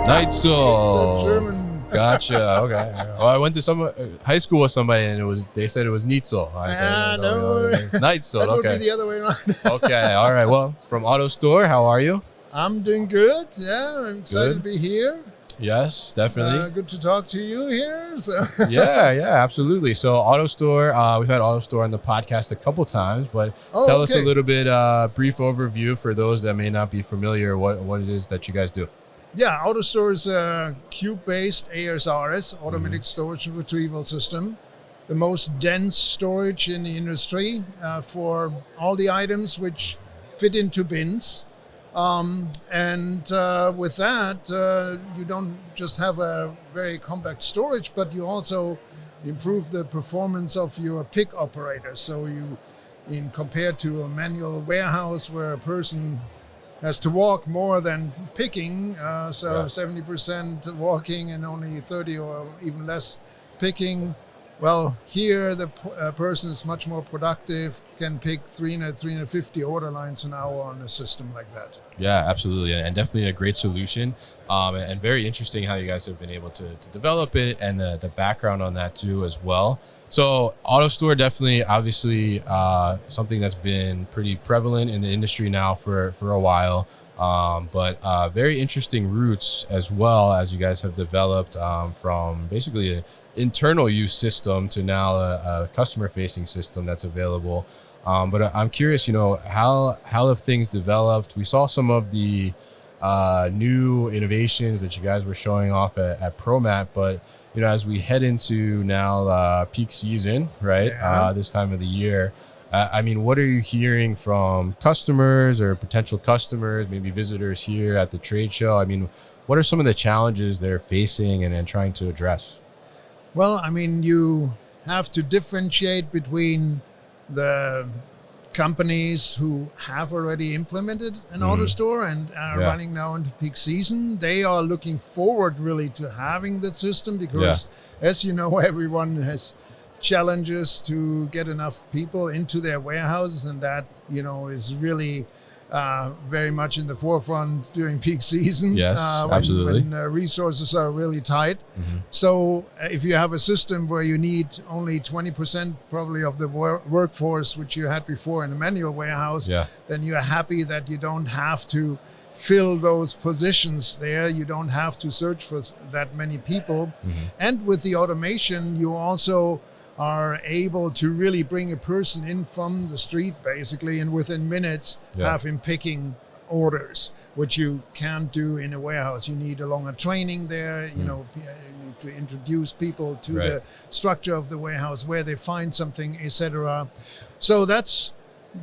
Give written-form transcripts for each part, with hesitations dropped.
Neitzel. It's a German. Gotcha. Okay. Well, I went to some high school with somebody, and they said it was Neitzel. No. Neitzel. That would Okay. be the other way around. Okay. All right. Well, from AutoStore, how are you? I'm doing good. Yeah, I'm excited Good. to be here. Yes, definitely. Good to talk to you here. So. Yeah, absolutely. So AutoStore, we've had AutoStore on the podcast a couple times, but tell us a little bit, brief overview for those that may not be familiar, what it is that you guys do. Yeah, AutoStore is a cube-based ASRS, automatic storage and retrieval system, the most dense storage in the industry for all the items which fit into bins. With that, you don't just have a very compact storage, but you also improve the performance of your pick operator. So compared to a manual warehouse where a person has to walk more than picking, 70% walking and only 30 or even less picking. Well, here the person is much more productive, can pick 300, 350 order lines an hour on a system like that. Yeah, absolutely. And definitely a great solution. And very interesting how you guys have been able to develop it and the background on that too as well. So AutoStore definitely, obviously, something that's been pretty prevalent in the industry now for a while. But very interesting roots as well, as you guys have developed from basically an internal use system to now a customer facing system that's available. But I'm curious, how have things developed? We saw some of the new innovations that you guys were showing off at ProMat, but as we head into now peak season, right? Yeah. This time of the year, what are you hearing from customers or potential customers, maybe visitors here at the trade show? What are some of the challenges they're facing and trying to address? Well, you have to differentiate between the companies who have already implemented an AutoStore and are running now into peak season. They are looking forward really to having the system because, as you know, everyone has challenges to get enough people into their warehouses, and that is really very much in the forefront during peak season. Yes, absolutely. When resources are really tight. So if you have a system where you need only 20% probably of the workforce which you had before in a manual warehouse, then you're happy that you don't have to fill those positions there. You don't have to search for that many people. And with the automation, you also are able to really bring a person in from the street basically, and within minutes have him picking orders, which you can't do in a warehouse. You need a longer training there, you need to introduce people to the structure of the warehouse, where they find something, etc. So that's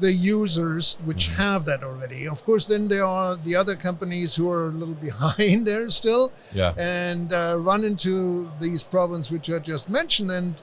the users which have that already. Of course, then there are the other companies who are a little behind there still and run into these problems which I just mentioned, and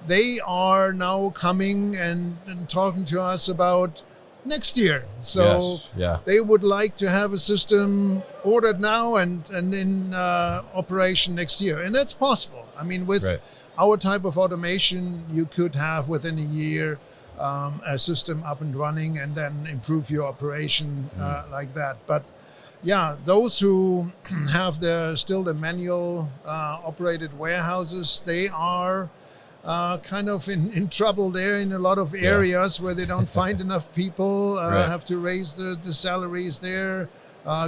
they are now coming and talking to us about next year. So they would like to have a system ordered now and in operation next year. And that's possible. With our type of automation, you could have within a year a system up and running and then improve your operation like that. But those who have still the manual operated warehouses, they are kind of in trouble there in a lot of areas where they don't find enough people, have to raise the salaries there,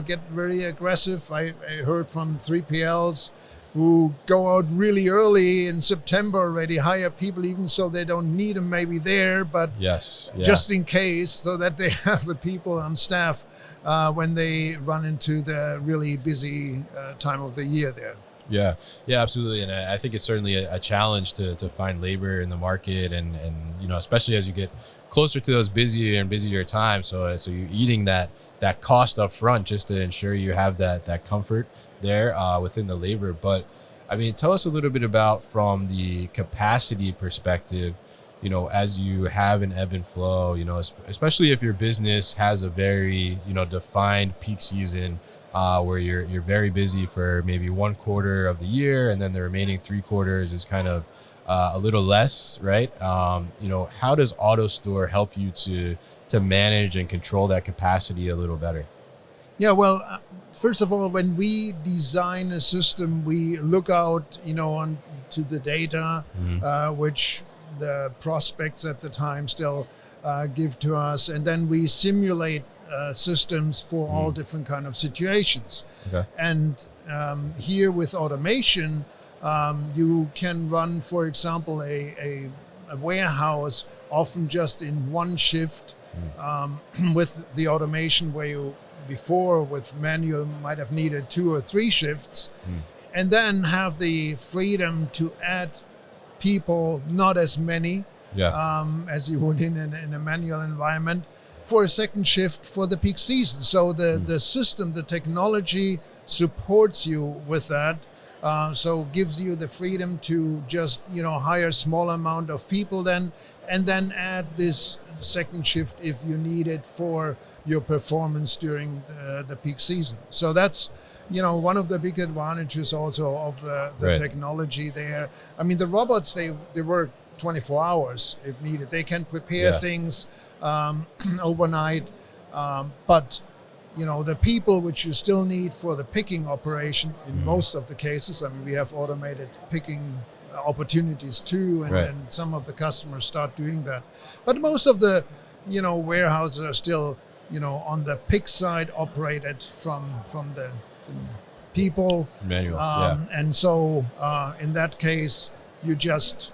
get very aggressive. I heard from 3PLs who go out really early in September already, hire people even so they don't need them maybe there, but just in case, so that they have the people on staff when they run into the really busy time of the year there. Yeah, absolutely. And I think it's certainly a challenge to find labor in the market and especially as you get closer to those busier and busier times. So you're eating that cost up front just to ensure you have that comfort there within the labor. But tell us a little bit about, from the capacity perspective, as you have an ebb and flow, especially if your business has a very, defined peak season, where you're very busy for maybe 1 quarter of the year, and then the remaining 3 quarters is kind of a little less, right? How does AutoStore help you to manage and control that capacity a little better? Yeah, well, first of all, when we design a system, we look out, on to the data, which the prospects at the time still give to us, and then we simulate systems for all different kind of situations. Okay. And here with automation, you can run, for example, a warehouse often just in one shift with the automation where you before with manual might have needed 2 or 3 shifts, and then have the freedom to add people, not as many as you would in a manual environment, for a second shift for the peak season. So the system, the technology supports you with that. So gives you the freedom to just, hire a small amount of people then, and then add this second shift if you need it for your performance during the peak season. So that's, one of the big advantages also of the technology there. I mean, the robots, they work 24 hours if needed. They can prepare things overnight, but the people which you still need for the picking operation in most of the cases, I mean, we have automated picking opportunities too, and some of the customers start doing that. But most of the, warehouses are still, on the pick side operated from the people. Manual, And so in that case, you just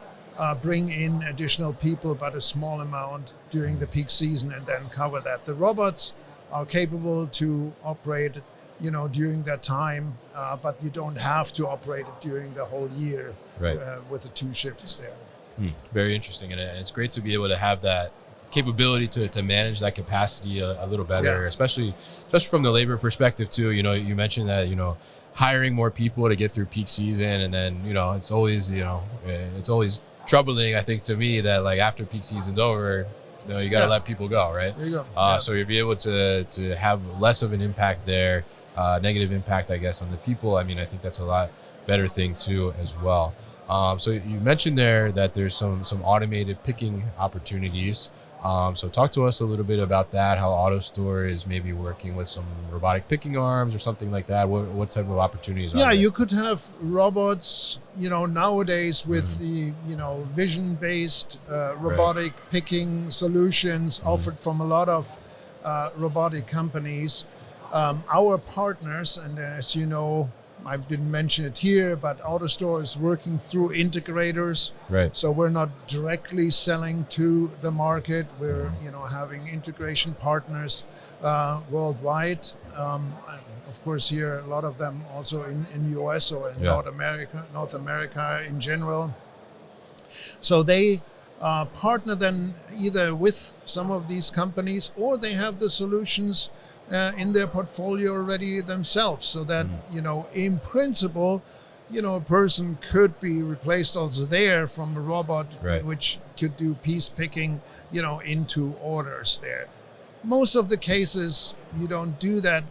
bring in additional people, but a small amount during the peak season, and then cover that. The robots are capable to operate, during that time, but you don't have to operate it during the whole year with the 2 shifts there. Very interesting, and it's great to be able to have that capability to manage that capacity a little better, especially from the labor perspective too. You mentioned that hiring more people to get through peak season, and then it's always troubling, I think, to me that like after peak season's over, you got to let people go, right? There you go. So if you're able to have less of an impact there, negative impact, I guess, on the people, I mean, I think that's a lot better thing too as well. So you mentioned there that there's some automated picking opportunities. So talk to us a little bit about that, how AutoStore is maybe working with some robotic picking arms or something like that. What type of opportunities are there? You could have robots, nowadays with the, vision-based robotic picking solutions offered from a lot of robotic companies. Our partners, and as you know, I didn't mention it here, but AutoStore is working through integrators. Right. So we're not directly selling to the market. We're, having integration partners worldwide. Of course, here a lot of them also in US or in North America in general. So they partner then either with some of these companies, or they have the solutions in their portfolio already themselves, so that in principle, a person could be replaced also there from a robot, which could do piece picking, into orders there. Most of the cases you don't do that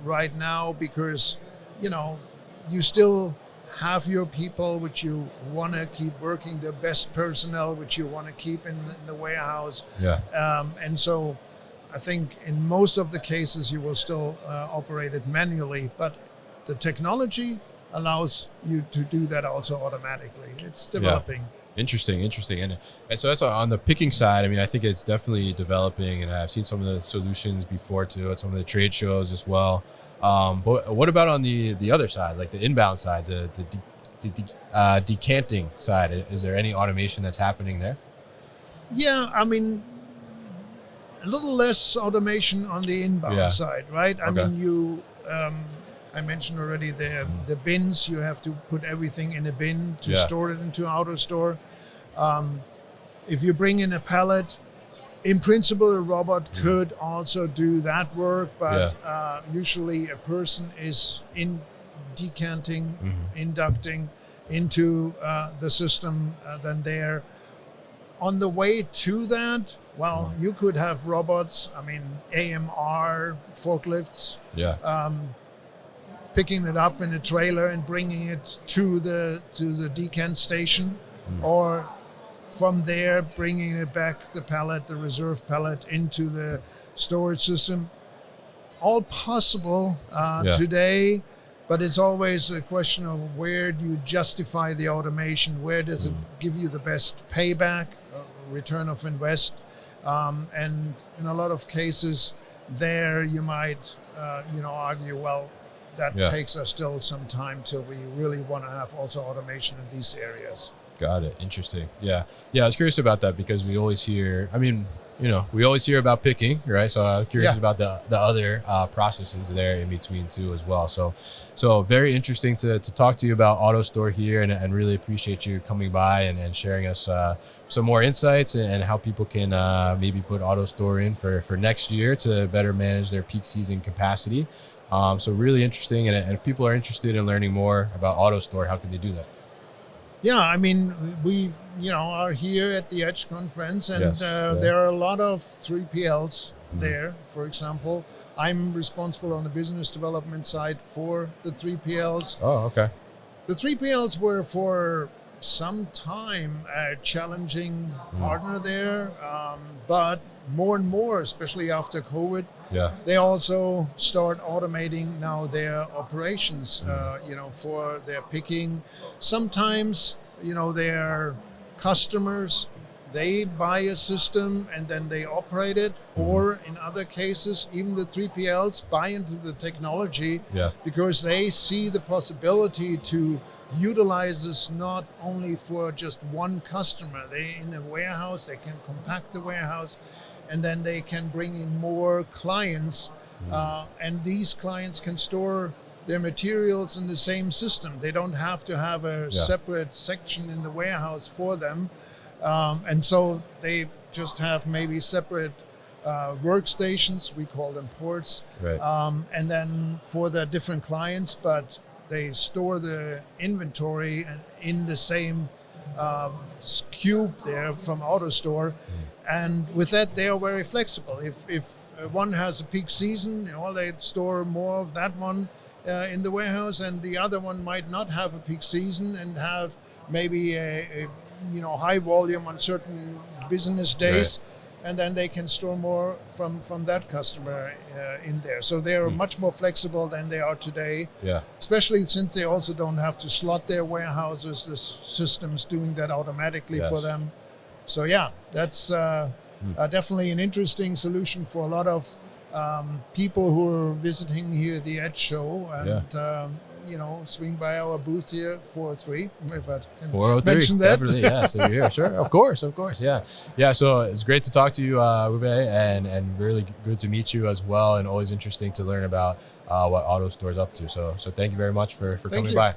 right now because you still have your people which you want to keep working, the best personnel which you want to keep in the warehouse, and so I think in most of the cases you will still operate it manually, but the technology allows you to do that also automatically. It's developing. Interesting. And so that's on the picking side. I mean, I think it's definitely developing, and I've seen some of the solutions before too at some of the trade shows as well. But what about on the other side, like the inbound side, the decanting side? Is there any automation that's happening there? Yeah, I mean, a little less automation on the inbound side, right? I mean, I mentioned already the bins. You have to put everything in a bin to store it into AutoStore. If you bring in a pallet, in principle, a robot could also do that work, but usually a person is decanting, inducting into the system then there. On the way to that, well, you could have robots, I mean, AMR forklifts, picking it up in a trailer and bringing it to the decant station, or from there bringing it back, the pallet, the reserve pallet, into the storage system. all possible today, but it's always a question of where do you justify the automation? Where does it give you the best payback, return of invest? And in a lot of cases, there you might, argue, well, that takes us still some time till we really want to have also automation in these areas. Got it. Interesting. Yeah. I was curious about that because we always hear, we always hear about picking, right? So I'm curious about the other processes there in between too as well. So very interesting to talk to you about AutoStore here, and really appreciate you coming by and sharing us some more insights and how people can maybe put AutoStore in for next year to better manage their peak season capacity. So really interesting. And if people are interested in learning more about AutoStore, how can they do that? Yeah, I mean, we are here at the Edge conference, and there are a lot of 3PLs there. For example, I'm responsible on the business development side for the 3PLs. Oh, okay. The 3PLs were for some time a challenging partner there, but more and more, especially after COVID, they also start automating now their operations, for their picking. Sometimes, their customers, they buy a system and then they operate it, or in other cases, even the 3PLs buy into the technology because they see the possibility to utilize this not only for just one customer. They in a warehouse, they can compact the warehouse, and then they can bring in more clients, and these clients can store their materials in the same system. They don't have to have a separate section in the warehouse for them, and so they just have maybe separate workstations, we call them ports, and then for the different clients, but they store the inventory in the same cube there from AutoStore. And with that, they are very flexible. If one has a peak season, they store more of that one in the warehouse, and the other one might not have a peak season and have maybe a high volume on certain business days. And then they can store more from that customer in there. So they are much more flexible than they are today, especially since they also don't have to slot their warehouses. The system's doing that automatically for them. So that's definitely an interesting solution for a lot of people who are visiting here at the Edge show, and swing by our booth here, 403, if I can 403, mention that. Definitely, so you're here, sure, of course, yeah. So it's great to talk to you, Uwe, and really good to meet you as well, and always interesting to learn about what AutoStore is up to. So thank you very much for coming by.